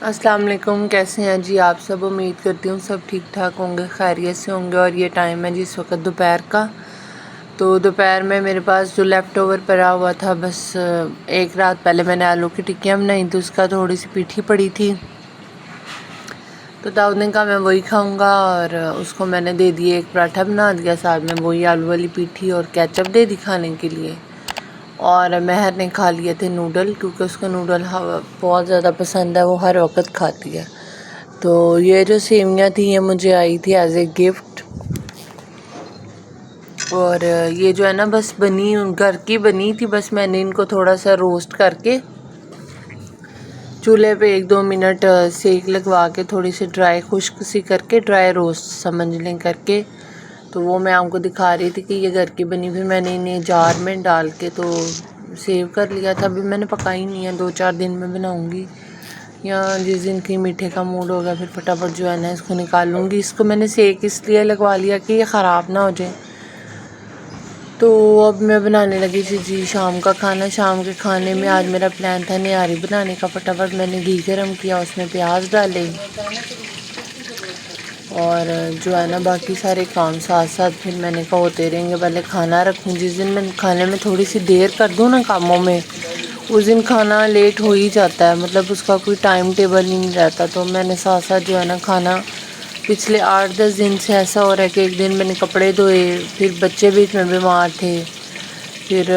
السلام علیکم، کیسے ہیں جی آپ سب؟ امید کرتی ہوں سب ٹھیک ٹھاک ہوں گے، خیریت سے ہوں گے۔ اور یہ ٹائم ہے جس وقت دوپہر کا، تو دوپہر میں میرے پاس جو لیفٹ اوور پڑا ہوا تھا، بس ایک رات پہلے میں نے آلو کی ٹکیاں بنائی تو اس کا تھوڑی سی پیٹھی پڑی تھی، تو داؤد نے کہا میں وہی کھاؤں گا، اور اس کو میں نے دے دی ایک پراٹھا بنا دیا، ساتھ میں وہی آلو والی پیٹھی اور کیچپ دے دی کھانے کے لیے۔ اور مہر نے کھا لیے تھے نوڈل، کیونکہ اس کو نوڈل بہت زیادہ پسند ہے، وہ ہر وقت کھاتی ہے۔ تو یہ جو سیویاں تھیں یہ مجھے آئی تھی ایز اے گفٹ، اور یہ جو ہے نا بس گھر کی بنی تھی، بس میں نے ان کو تھوڑا سا روسٹ کر کے چولہے پہ 1-2 منٹ سیک لگوا کے تھوڑی سی ڈرائی خشک سی کر کے ڈرائی روسٹ سمجھ لیں کر کے، تو وہ میں آپ کو دکھا رہی تھی کہ یہ گھر کی بنی ہوئی، میں نے انہیں جار میں ڈال کے تو سیو کر لیا تھا۔ ابھی میں نے پکائی نہیں ہے، 2-4 دن میں بناؤں گی، یا جس دن کی میٹھے کا موڈ ہوگا پھر فٹافٹ جو ہے نا اس کو نکالوں گی۔ اس کو میں نے سیک اس لیے لگوا لیا کہ یہ خراب نہ ہو جائے۔ تو اب میں بنانے لگی تھی جی شام کا کھانا۔ شام کے کھانے میں آج میرا پلان تھا نہاری بنانے کا۔ فٹافٹ میں نے گھی گرم کیا، اس میں پیاز ڈالے، اور جو ہے نا باقی سارے کام ساتھ ساتھ پھر میں نے کہا ہوتے رہیں گے، پہلے کھانا رکھوں۔ جس دن میں کھانے میں تھوڑی سی دیر کر دوں نا کاموں میں، اس دن کھانا لیٹ ہو ہی جاتا ہے، مطلب اس کا کوئی ٹائم ٹیبل ہی نہیں رہتا۔ تو میں نے ساتھ ساتھ جو ہے نا کھانا پچھلے 8-10 دن سے ایسا ہو رہا ہے کہ ایک دن میں نے کپڑے دھوئے، پھر بچے بیچ میں بیمار تھے، پھر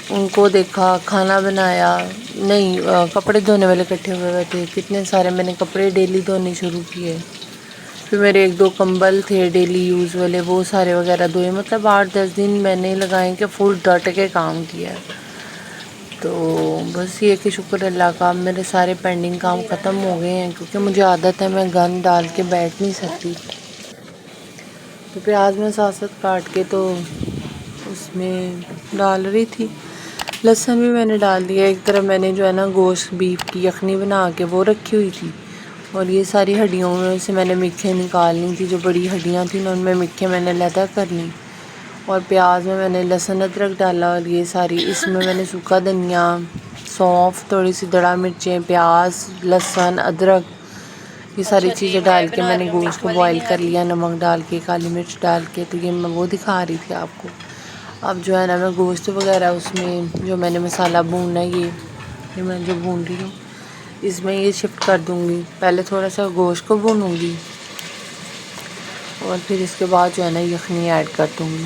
ان کو دیکھا، کھانا بنایا، نہیں کپڑے دھونے والے کٹھے ہوئے ہوئے تھے، کتنے سارے میں نے کپڑے ڈیلی دھونے شروع کیے، پھر میرے 1-2 کمبل تھے ڈیلی یوز والے، وہ سارے وغیرہ دھوئے۔ مطلب 8-10 دن میں نے لگائیں کہ فل ڈٹ کے کام کیا ہے۔ تو بس یہ کہ شکر اللہ کا، میرے سارے پینڈنگ کام ختم ہو گئے ہیں، کیونکہ مجھے عادت ہے میں گن ڈال کے بیٹھ نہیں سکتی۔ تو پیاز میں ساتھ ساتھ کاٹ کے تو اس میں ڈال رہی تھی، لہسن بھی میں نے ڈال دیا۔ ایک طرف میں نے جو ہے نا گوشت بیف کی یخنی بنا کے وہ رکھی ہوئی تھی، اور یہ ساری ہڈیوں میں سے میں نے میکھیں نکالنی تھی، جو بڑی ہڈیاں تھیں نا ان میں میکھیں میں نے علیحدہ کرنی، اور پیاز میں نے لہسن ادرک ڈالا، اور یہ ساری اس میں نے سوکھا دھنیا، سونف، تھوڑی سی دڑا مرچیں، پیاز، لہسن، ادرک، یہ ساری چیزیں ڈال کے میں نے گوشت کو بوائل کر لیا، نمک ڈال کے، کالی مرچ ڈال کے۔ تو یہ میں وہ دکھا رہی تھی آپ کو۔ اب جو ہے نا میں گوشت وغیرہ اس میں جو میں نے مسالہ بھوننا ہے، یہ میں جو بھون رہی ہوں اس میں یہ شفٹ کر دوں گی۔ پہلے تھوڑا سا گوشت کو بھونوں گی، اور پھر اس کے بعد جو ہے نا یخنی ایڈ کر دوں گی،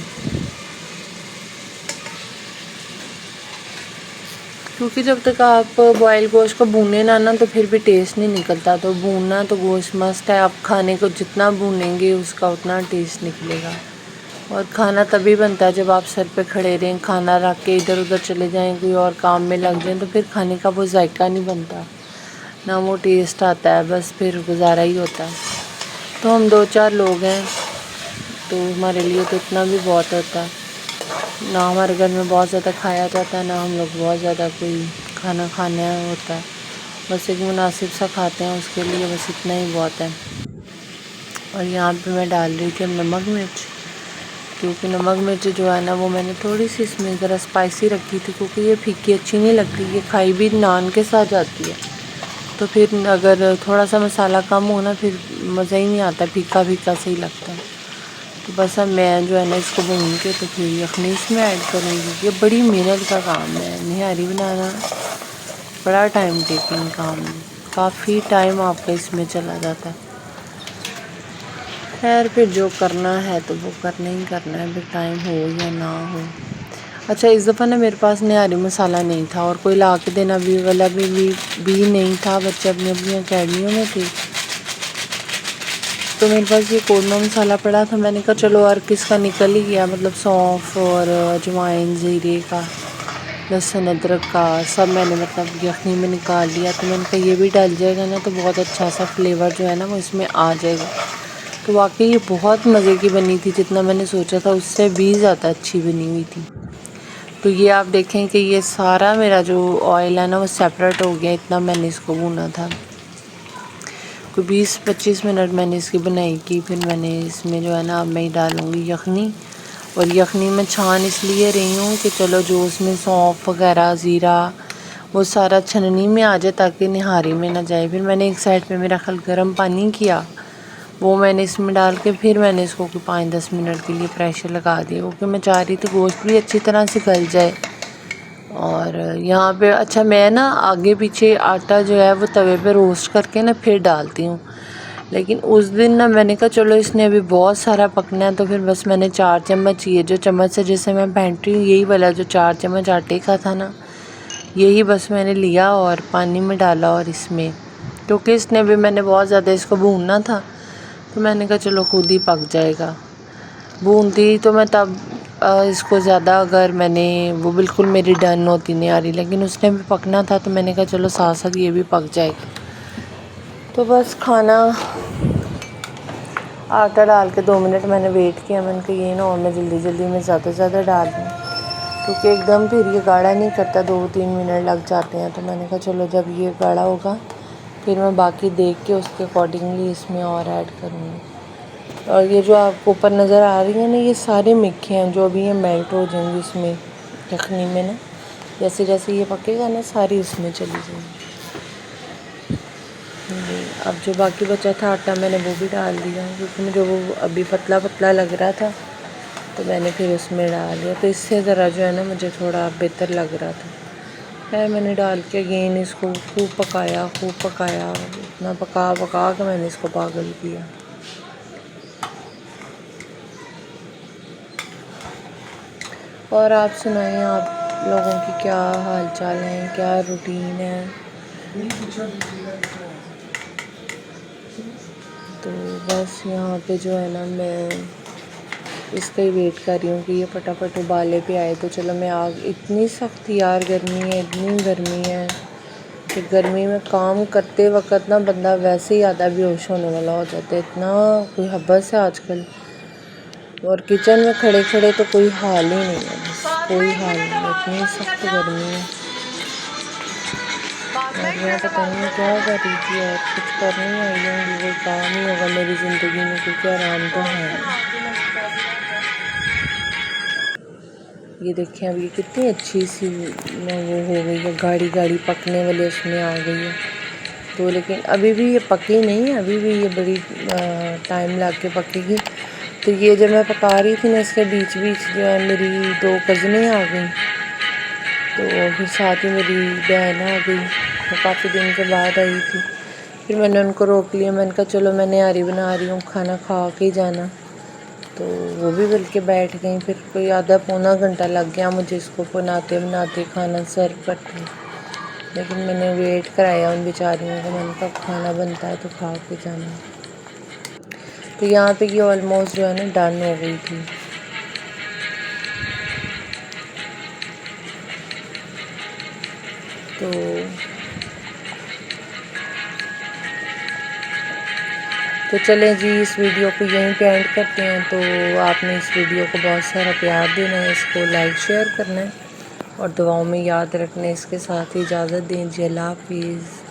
کیونکہ جب تک آپ بوائل گوشت کو بھونے نہ تو پھر بھی ٹیسٹ نہیں نکلتا۔ تو بھوننا تو گوشت مسٹ ہے، آپ کھانے کو جتنا بھونیں گے اس کا اتنا ٹیسٹ نکلے گا۔ اور کھانا تبھی بنتا ہے جب آپ سر پہ کھڑے رہیں، کھانا رکھ کے ادھر ادھر چلے جائیں، کوئی اور کام میں لگ جائیں، تو پھر کھانے کا وہ ذائقہ نہیں بنتا، نہ وہ ٹیسٹ آتا ہے، بس پھر گزارا ہی ہوتا ہے۔ تو ہم 2-4 لوگ ہیں، تو ہمارے لیے تو اتنا بھی بہت ہوتا ہے، نہ ہمارے گھر میں بہت زیادہ کھایا جاتا ہے، نہ ہم لوگ بہت زیادہ کوئی کھانا کھانا ہوتا ہے، بس ایک مناسب سا کھاتے ہیں، اس کے لیے بس اتنا ہی بہت ہے۔ اور یہاں پہ میں ڈال رہی تھی نمک مرچ، کیونکہ نمک مرچ جو ہے نا وہ میں نے تھوڑی سی اس میں ذرا اسپائسی رکھی تھی، کیونکہ یہ پھیکی اچھی نہیں لگتی، یہ کھائی بھی نان کے ساتھ جاتی ہے، تو پھر اگر تھوڑا سا مسالہ کم ہو نا پھر مزہ ہی نہیں آتا، پھیکا پھیکا صحیح لگتا ہے۔ تو بس اب میں جو ہے نا اس کو بھون کے تو پھر یخنی اس میں ایڈ کروں گی۔ یہ بڑی محنت کا کام ہے، نہاری بنانا بڑا ٹائم ٹیکنگ کام ہے، کافی ٹائم آپ کا اس میں چلا جاتا ہے۔ خیر پھر جو کرنا ہے تو وہ کرنا ہی کرنا ہے، پھر ٹائم ہو یا نہ ہو۔ اچھا اس دفعہ نا میرے پاس نہاری مسالہ نہیں تھا، اور کوئی لا کے دینا بھی نہیں تھا، بچے اپنی اپنی اکیڈمیوں میں تھے، تو میرے پاس یہ قورمہ مسالہ پڑا تھا۔ میں نے کہا چلو اور کس کا نکل ہی گیا، مطلب سونف اور اجوائن، زیرے کا، لہسن ادرک کا، سب میں نے مطلب یخنی میں نکال لیا۔ تو میں نے کہا یہ بھی ڈل جائے گا نا تو بہت اچھا سا فلیور جو ہے نا وہ اس میں آ جائے گا۔ تو واقعی یہ بہت مزے کی بنی تھی، جتنا میں نے سوچا تھا اس سے بھی زیادہ اچھی بنی ہوئی تھی۔ تو یہ آپ دیکھیں کہ یہ سارا میرا جو آئل ہے نا وہ سیپریٹ ہو گیا، اتنا میں نے اس کو بھونا تھا، کوئی 20-25 منٹ میں نے اس کی بنائی کی۔ پھر میں نے اس میں جو ہے نا اب میں ڈالوں گی یخنی، اور یخنی میں چھان اس لیے رہی ہوں کہ چلو جو اس میں سونف وغیرہ، زیرہ وہ سارا چھننی میں آ جائے تاکہ نہاری میں نہ جائے۔ پھر میں نے ایک سائڈ پہ میرا خیال گرم پانی کیا، وہ میں نے اس میں ڈال کے پھر میں نے اس کو 5-10 منٹ کے لیے پریشر لگا دیا، کیونکہ میں چاہ رہی تھی گوشت بھی اچھی طرح سے گل جائے۔ اور یہاں پہ اچھا میں نا آگے پیچھے آٹا جو ہے وہ توے پہ روسٹ کر کے نا پھر ڈالتی ہوں، لیکن اس دن نا میں نے کہا چلو اس نے ابھی بہت سارا پکنا ہے، تو پھر بس میں نے 4 چمچ یہ جو چمچ سے جیسے میں پینٹری ہوں یہی والا جو 4 چمچ آٹے کا تھا نا، یہی بس میں نے لیا اور پانی میں ڈالا، اور اس میں کیونکہ اس نے بھی میں نے بہت زیادہ اس کو بھوننا تھا، تو میں نے کہا چلو خود ہی پک جائے گا۔ بھونتی تو میں تب اس کو زیادہ اگر میں نے وہ بالکل میری ڈن ہوتی نہیں آ رہی، لیکن اس نے بھی پکنا تھا تو میں نے کہا چلو ساتھ ساتھ یہ بھی پک جائے گا۔ تو بس کھانا آٹا ڈال کے 2 منٹ میں نے ویٹ کیا، میں نے کہا یہ نا اور میں جلدی جلدی میں زیادہ زیادہ ڈال دوں کیونکہ ایک دم پھر یہ گاڑھا نہیں کرتا، 2-3 منٹ لگ جاتے ہیں، تو میں نے کہا چلو جب یہ گاڑھا ہوگا پھر میں باقی دیکھ کے اس کے اکارڈنگلی اس میں اور ایڈ کروں گی۔ اور یہ جو آپ کو اوپر نظر آ رہی ہیں نا یہ سارے مکھے ہیں جو ابھی یہ میلٹ ہو جائیں گی اس میں یخنی میں نا، جیسے جیسے یہ پکے گا نا ساری اس میں چلی جائیں گی۔ اب جو باقی بچا تھا آٹا میں نے وہ بھی ڈال دیا، کیونکہ مجھے وہ ابھی پتلا پتلا لگ رہا تھا تو میں نے پھر اس میں ڈال دیا، تو اس سے ذرا جو ہے نا مجھے تھوڑا بہتر لگ رہا تھا۔ خیر میں نے ڈال کے اگین اس کو خوب پکایا، اتنا پکا کے میں نے اس کو پاگل کیا۔ اور آپ سنائیں، آپ لوگوں کی کیا حال چال ہیں، کیا روٹین ہے؟ تو بس یہاں پہ جو ہے نا میں اس کا ہی ویٹ کر رہی ہوں کہ یہ پھٹافٹ ابالے پہ آئے تو چلو میں اتنی سخت یار گرمی ہے، اتنی گرمی ہے کہ گرمی میں کام کرتے وقت نا بندہ ویسے ہی آدھا بے ہوش ہونے والا ہو جاتا ہے، اتنا کوئی حبس ہے آج کل، اور کچن میں کھڑے کھڑے تو کوئی حال ہی نہیں ہے، بس کوئی حال نہیں ہے، اتنی سخت گرمی ہے۔ اور میں پتہ نہیں کیا کر رہی تھی، اور کچھ کرنے آئی ہوں گی، کوئی کام ہی ہوگا میری زندگی میں، کیونکہ آرام تو ہے نہیں۔ یہ دیکھیں اب یہ کتنی اچھی سی وہ ہو گئی ہے، گاڑی گاڑی پکنے والے اس میں آ گئی ہے، تو لیکن ابھی بھی یہ پکی نہیں ہے، ابھی بھی یہ بڑی ٹائم لگ کے پکے گی۔ تو یہ جب میں پکا رہی تھی نا اس کے بیچ جو ہے میری 2 کزنیں آ گئیں، تو پھر ساتھ ہی میری بہن آ گئی، وہ کافی دن کے بعد آئی تھی، پھر میں نے ان کو روک لیا، میں نے کہا چلو میں نہاری بنا رہی ہوں، کھانا کھا کے ہی جانا، تو وہ بھی بلکہ بیٹھ گئیں، پھر کوئی آدھا پونا گھنٹہ لگ گیا مجھے اس کو بناتے کھانا سرو کرتے، لیکن میں نے ویٹ کرایا ان بیچاریوں کو، میں نے کہا کھانا بنتا ہے تو کھا کے جانا۔ تو یہاں پہ یہ آلموسٹ جو ہے نا ڈن ہو گئی تھی۔ تو چلیں جی اس ویڈیو کو یہیں پہ اینڈ کرتے ہیں، تو آپ نے اس ویڈیو کو بہت سارا پیار دینا ہے، اس کو لائک شیئر کرنا ہے اور دعاؤں میں یاد رکھنا ہے، اس کے ساتھ ہی اجازت دیں جی، اللہ حافظ۔